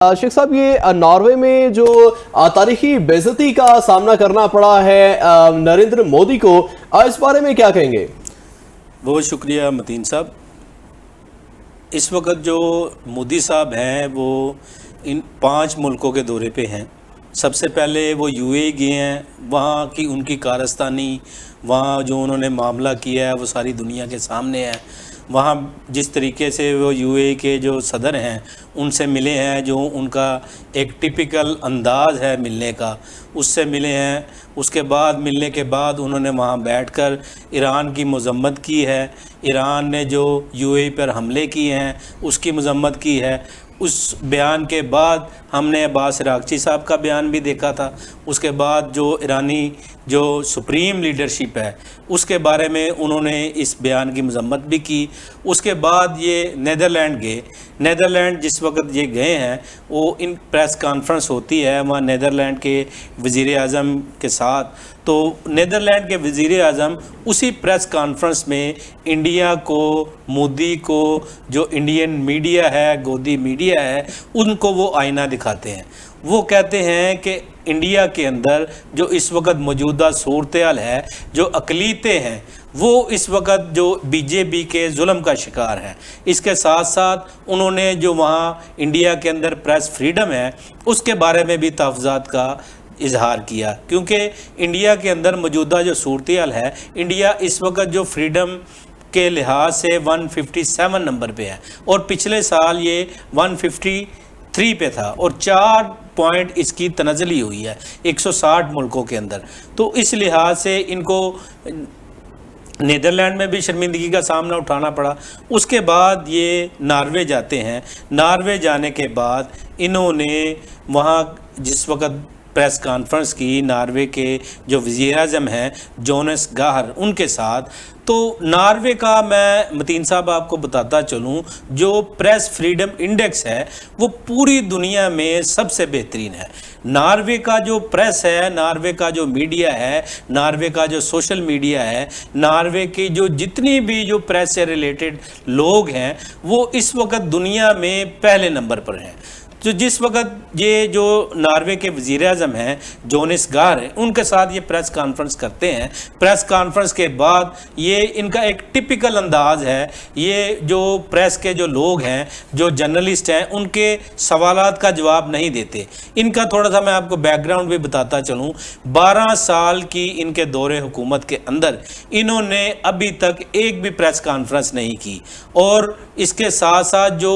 शेख साहब, ये नॉर्वे में जो तारीखी बेइज्जती का सामना करना पड़ा है नरेंद्र मोदी को, इस बारे में क्या कहेंगे? बहुत शुक्रिया मतीन साहब। इस वक्त जो मोदी साहब हैं वो इन 5 मुल्कों के दौरे पे हैं। सबसे पहले वो यूएई गए हैं, वहाँ की उनकी कारस्तानी, वहाँ जो उन्होंने मामला किया है वो सारी दुनिया के सामने है। वहाँ जिस तरीके से वो यूएई के जो सदर हैं उनसे मिले हैं, जो उनका एक टिपिकल अंदाज़ है मिलने का, उससे मिले हैं। उसके बाद मिलने के बाद उन्होंने वहाँ बैठकर ईरान की मज़म्मत की है। ईरान ने जो यूएई पर हमले किए हैं उसकी मज़म्मत की है। उस बयान के बाद हमने अब्बास अराग़ची साहब का बयान भी देखा था। उसके बाद जो ईरानी जो सुप्रीम लीडरशिप है उसके बारे में उन्होंने इस बयान की मज़म्मत भी की। उसके बाद ये नीदरलैंड गए। नीदरलैंड जिस वक्त ये गए हैं वो इन प्रेस कॉन्फ्रेंस होती है वहाँ नीदरलैंड के वज़ीर आज़म के साथ, तो नीदरलैंड के वज़ीर आज़म उसी प्रेस कॉन्फ्रेंस में इंडिया को, मोदी को, जो इंडियन मीडिया है, गोदी मीडिया है, उनको वो आईना दिखाते हैं। वो कहते हैं कि इंडिया के अंदर जो इस वक्त मौजूदा सूरत-ए-हाल है, जो अक़लीतें हैं वो इस वक्त जो बीजेपी के जुल्म का शिकार हैं। इसके साथ साथ उन्होंने जो वहाँ इंडिया के अंदर प्रेस फ्रीडम है उसके बारे में भी तहफ़्फ़ुज़ात का इजहार किया, क्योंकि इंडिया के अंदर मौजूदा जो सूरत-ए-हाल है, इंडिया इस वक्त जो फ्रीडम के लिहाज से 157 नंबर पे है और पिछले साल ये 153 पे था और 4 पॉइंट इसकी तनज़ली हुई है 160 मुल्कों के अंदर। तो इस लिहाज से इनको नीदरलैंड में भी शर्मिंदगी का सामना उठाना पड़ा। उसके बाद ये नॉर्वे जाते हैं। नॉर्वे जाने के बाद इन्होंने वहाँ जिस वक्त प्रेस कॉन्फ्रेंस की नॉर्वे के जो वज़ीर आज़म हैं जोनास गाहर उनके साथ, तो नॉर्वे का मैं मतीन साहब आपको बताता चलूँ, जो प्रेस फ्रीडम इंडेक्स है वो पूरी दुनिया में सबसे बेहतरीन है। नॉर्वे का जो प्रेस है, नॉर्वे का जो मीडिया है, नॉर्वे का जो सोशल मीडिया है, नॉर्वे की जो जितनी भी जो प्रेस से रिलेटेड लोग हैं वो इस वक्त दुनिया में पहले नंबर पर हैं। तो जिस वक्त ये जो नॉर्वे के वज़ीर आज़म हैं जोनास गाहर उनके साथ ये प्रेस कॉन्फ्रेंस करते हैं, प्रेस कॉन्फ्रेंस के बाद ये इनका एक टिपिकल अंदाज़ है, ये जो प्रेस के जो लोग हैं, जो जर्नलिस्ट हैं, उनके सवालात का जवाब नहीं देते। इनका थोड़ा सा मैं आपको बैकग्राउंड भी बताता चलूँ। 12 साल की इनके दौरे हुकूमत के अंदर इन्होंने अभी तक एक भी प्रेस कॉन्फ्रेंस नहीं की। और इसके साथ साथ जो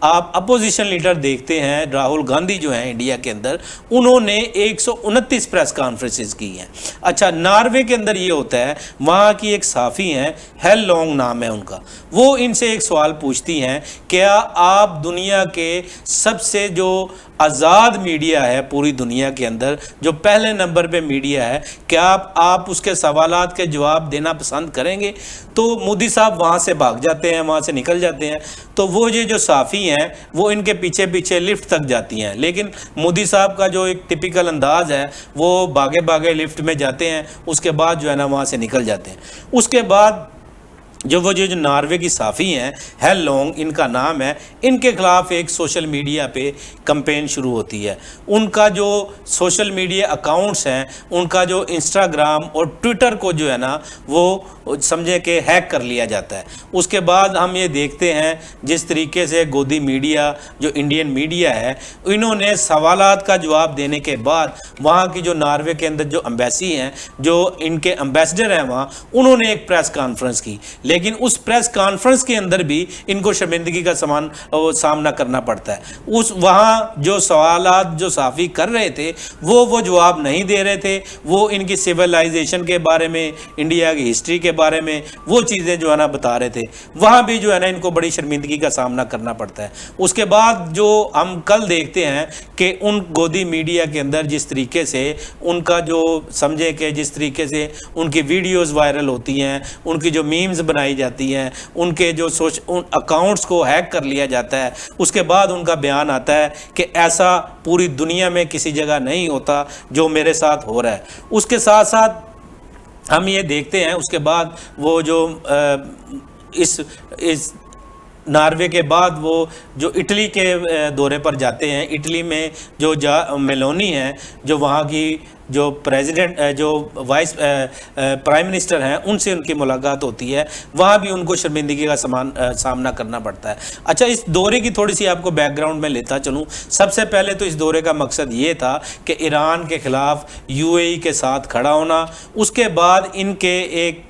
आप अपोजिशन लीडर देखते हैं, राहुल गांधी जो हैं इंडिया के अंदर, उन्होंने 129 प्रेस कॉन्फ्रेंसेस की हैं। अच्छा, नॉर्वे के अंदर ये होता है, वहाँ की एक साफ़ी हैं, हेल लॉन्ग नाम है उनका, वो इनसे एक सवाल पूछती हैं, क्या आप दुनिया के सबसे जो आज़ाद मीडिया है पूरी दुनिया के अंदर, जो पहले नंबर पे मीडिया है, क्या आप उसके सवालात के जवाब देना पसंद करेंगे? तो मोदी साहब वहाँ से भाग जाते हैं, वहाँ से निकल जाते हैं। तो वो ये जो साफ़ी हैं वो इनके पीछे पीछे लिफ्ट तक जाती हैं, लेकिन मोदी साहब का जो एक टिपिकल अंदाज़ है वो भागे भागे लिफ्ट में जाते हैं, उसके बाद जो है ना वहाँ से निकल जाते हैं। उसके बाद जो नॉर्वे की साफ़ी हैं, हेल लॉन्ग इनका नाम है, इनके ख़िलाफ़ एक सोशल मीडिया पे कैंपेन शुरू होती है। उनका जो सोशल मीडिया अकाउंट्स हैं, उनका जो इंस्टाग्राम और ट्विटर को जो है ना वो समझे कि हैक कर लिया जाता है। उसके बाद हम ये देखते हैं जिस तरीके से गोदी मीडिया, जो इंडियन मीडिया है, इन्होंने सवालात का जवाब देने के बाद वहाँ की जो नॉर्वे के अंदर जो एम्बेसी हैं, जो इनके एम्बेसडर हैं वहाँ, उन्होंने एक प्रेस कॉन्फ्रेंस की, लेकिन उस प्रेस कॉन्फ्रेंस के अंदर भी इनको शर्मिंदगी का सामना करना पड़ता है। उस वहाँ जो सवालात जो साफ़ी कर रहे थे वो जवाब नहीं दे रहे थे। वो इनकी सिविलाइजेशन के बारे में, इंडिया की हिस्ट्री के बारे में वो चीज़ें जो है ना बता रहे थे। वहाँ भी जो है ना इनको बड़ी शर्मिंदगी का सामना करना पड़ता है। उसके बाद जो हम कल देखते हैं कि उन गोदी मीडिया के अंदर जिस तरीके से उनका जो समझे कि जिस तरीके से उनकी वीडियोज़ वायरल होती हैं, उनकी जो मीम्स बनाई जाती हैं, उनके जो उन अकाउंट्स को हैक कर लिया जाता है। उसके बाद उनका बयान आता है कि ऐसा पूरी दुनिया में किसी जगह नहीं होता जो मेरे साथ हो रहा है। उसके साथ साथ हम ये देखते हैं उसके बाद वो जो इस नॉर्वे के बाद वो जो इटली के दौरे पर जाते हैं। इटली में जो मेलोनी है, जो वहाँ की जो प्रेसिडेंट जो वाइस प्राइम मिनिस्टर हैं, उनसे उनकी मुलाकात होती है। वहाँ भी उनको शर्मिंदगी का सामना करना पड़ता है। अच्छा, इस दौरे की थोड़ी सी आपको बैकग्राउंड में लेता चलूँ। सबसे पहले तो इस दौरे का मकसद ये था कि ईरान के ख़िलाफ़ यूएई के साथ खड़ा होना। उसके बाद इनके एक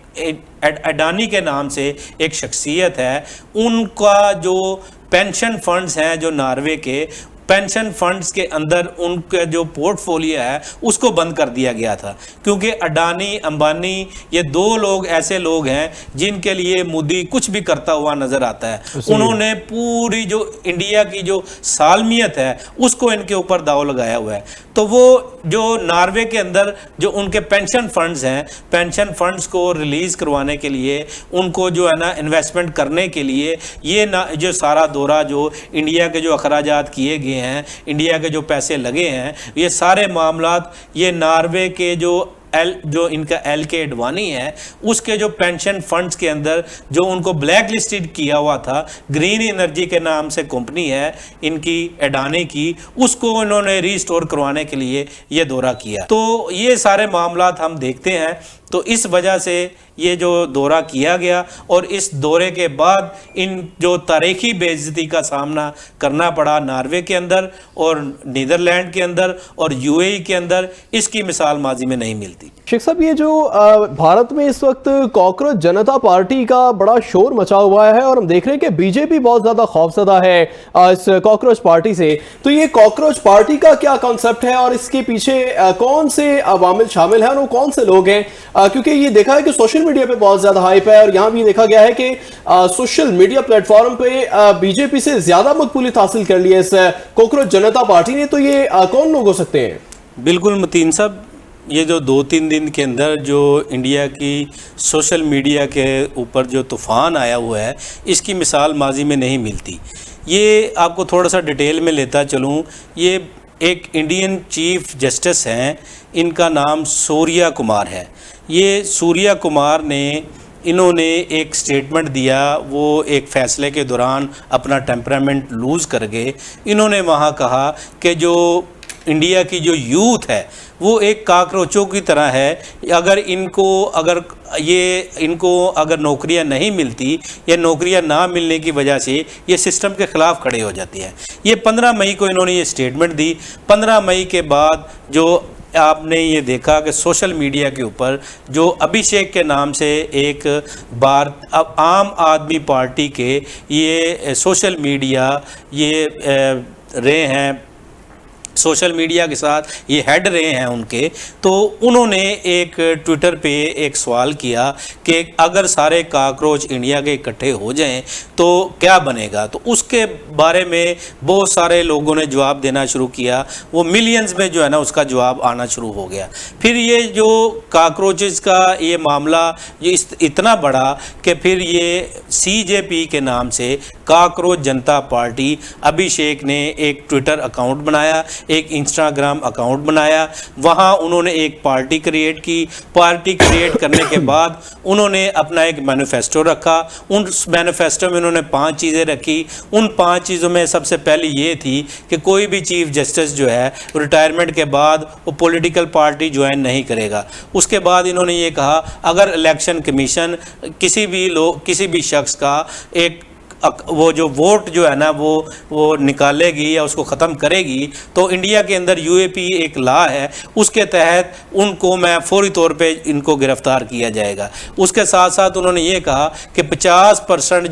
अडानी के नाम से एक शख्सियत है, उनका जो पेंशन फंड्स हैं, जो नॉर्वे के पेंशन फंड्स के अंदर उनका जो पोर्टफोलियो है उसको बंद कर दिया गया था। क्योंकि अडानी, अंबानी, ये दो लोग ऐसे लोग हैं जिनके लिए मोदी कुछ भी करता हुआ नज़र आता है। उन्होंने पूरी जो इंडिया की जो सालमियत है उसको इनके ऊपर दाव लगाया हुआ है। तो वो जो नॉर्वे के अंदर जो उनके पेंशन फंड्स हैं, पेंशन फंड्स को रिलीज़ करवाने के लिए, उनको जो है ना इन्वेस्टमेंट करने के लिए, ये ना जो सारा दौरा जो इंडिया के जो अखराजात किए गए हैं, इंडिया के जो पैसे लगे हैं, ये सारे मामलात ये नॉर्वे के जो इनका LK अडवाणी है उसके जो पेंशन फंड्स के अंदर जो उनको ब्लैक लिस्टेड किया हुआ था, ग्रीन एनर्जी के नाम से कंपनी है इनकी अडानी की, उसको इन्होंने रीस्टोर करवाने के लिए ये दौरा किया। तो ये सारे मामलात हम देखते हैं। तो इस वजह से ये जो दौरा किया गया और इस दौरे के बाद इन जो तारीखी बेइज्जती का सामना करना पड़ा नॉर्वे के अंदर और नीदरलैंड के अंदर और UAE के अंदर, इसकी मिसाल माजी में नहीं मिलती। शेख साहब, ये जो भारत में इस वक्त कॉकरोच जनता पार्टी का बड़ा शोर मचा हुआ है और हम देख रहे हैं कि बीजेपी बहुत ज्यादा खौफजदा है इस कॉकरोच पार्टी से। तो ये कॉकरोच पार्टी का क्या कॉन्सेप्ट है और इसके पीछे कौन से अवामिल शामिल हैं और वो कौन से लोग हैं? क्योंकि ये देखा है कि सोशल मीडिया पे बहुत ज्यादा हाइप है और यहाँ भी देखा गया है कि सोशल मीडिया प्लेटफॉर्म पे बीजेपी से ज्यादा मकबूलियत हासिल कर ली है इस कॉकरोच जनता पार्टी ने। तो ये कौन लोग हो सकते हैं? बिल्कुल मतीन साहब, ये जो 2-3 दिन के अंदर जो इंडिया की सोशल मीडिया के ऊपर जो तूफ़ान आया हुआ है, इसकी मिसाल माजी में नहीं मिलती। ये आपको थोड़ा सा डिटेल में लेता चलूँ। ये एक इंडियन चीफ जस्टिस हैं, इनका नाम सूर्या कुमार है। ये सूर्या कुमार ने इन्होंने एक स्टेटमेंट दिया, वो एक फ़ैसले के दौरान अपना टेम्परामेंट लूज़ कर गए। इन्होंने वहाँ कहा कि जो इंडिया की जो यूथ है वो एक काकरोचों की तरह है। अगर इनको अगर नौकरियां नहीं मिलती या नौकरियां ना मिलने की वजह से ये सिस्टम के ख़िलाफ़ खड़े हो जाती हैं। ये 15 मई को इन्होंने ये स्टेटमेंट दी। 15 मई के बाद जो आपने ये देखा कि सोशल मीडिया के ऊपर जो अभिषेक के नाम से एक बार अब आम आदमी पार्टी के ये सोशल मीडिया ये रहे हैं, सोशल मीडिया के साथ ये हेड रहे हैं उनके, तो उन्होंने एक ट्विटर पे एक सवाल किया कि अगर सारे काकरोच इंडिया के इकट्ठे हो जाएं तो क्या बनेगा। तो उसके बारे में बहुत सारे लोगों ने जवाब देना शुरू किया। वो मिलियंस में जो है ना उसका जवाब आना शुरू हो गया। फिर ये जो काकरोचेस का ये मामला ये इतना बढ़ा कि फिर ये CJP के नाम से काकरोच जनता पार्टी, अभिषेक ने एक ट्विटर अकाउंट बनाया, एक इंस्टाग्राम अकाउंट बनाया। वहाँ उन्होंने एक पार्टी क्रिएट की। पार्टी क्रिएट करने के बाद उन्होंने अपना एक मैनिफेस्टो रखा। उस मैनिफेस्टो में उन्होंने 5 चीज़ें रखी। उन 5 चीज़ों में सबसे पहली ये थी कि कोई भी चीफ जस्टिस जो है रिटायरमेंट के बाद वो पॉलिटिकल पार्टी ज्वाइन नहीं करेगा। उसके बाद इन्होंने ये कहा अगर इलेक्शन कमीशन किसी भी शख्स का एक वो जो वोट जो है ना वो निकालेगी या उसको ख़त्म करेगी तो इंडिया के अंदर UAP एक लॉ है, उसके तहत उनको मैं फौरी तौर पे इनको गिरफ़्तार किया जाएगा। उसके साथ साथ उन्होंने ये कहा कि 50%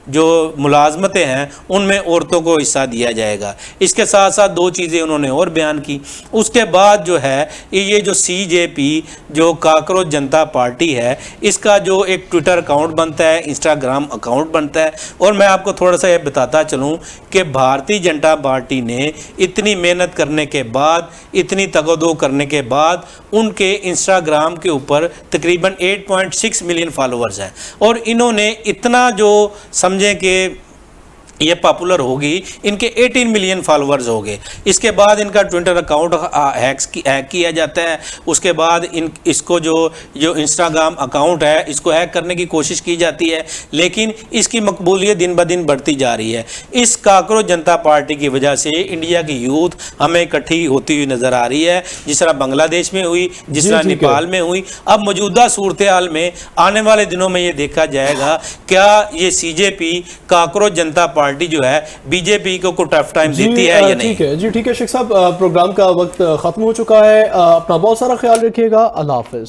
जो मुलाजमतें हैं उनमें औरतों को हिस्सा दिया जाएगा। इसके साथ साथ 2 चीज़ें उन्होंने और बयान की। उसके बाद जो है ये जो CJP जो काकरोच जनता पार्टी है, इसका जो एक ट्विटर अकाउंट बनता है, इंस्टाग्राम अकाउंट बनता है। और मैं आपको थोड़ा सा ये बताता चलूं कि भारतीय जनता पार्टी ने इतनी मेहनत करने के बाद, इतनी तगदो करने के बाद उनके इंस्टाग्राम के ऊपर तकरीबन 8.6 मिलियन फॉलोअर्स हैं। और इन्होंने इतना जो समझें कि ये पॉपुलर होगी, इनके 18 मिलियन फॉलोअर्स हो गए। इसके बाद इनका ट्विटर अकाउंट हैक किया जाता है। उसके बाद इसको जो इंस्टाग्राम अकाउंट है इसको हैक करने की कोशिश की जाती है, लेकिन इसकी मकबूलियत दिन ब दिन बढ़ती जा रही है। इस कॉकरोच जनता पार्टी की वजह से इंडिया की यूथ हमें इकट्ठी होती हुई नजर आ रही है, जिस तरह बांग्लादेश में हुई, जिस तरह नेपाल में हुई। अब मौजूदा सूरत हाल में आने वाले दिनों में ये देखा जाएगा क्या ये CJP कॉकरोच जनता पार्टी जो है बीजेपी को टफ टाइम देती है या नहीं। ठीक है जी, ठीक है शेख साहब, प्रोग्राम का वक्त खत्म हो चुका है। अपना बहुत सारा ख्याल रखिएगा। अल्लाह हाफिज।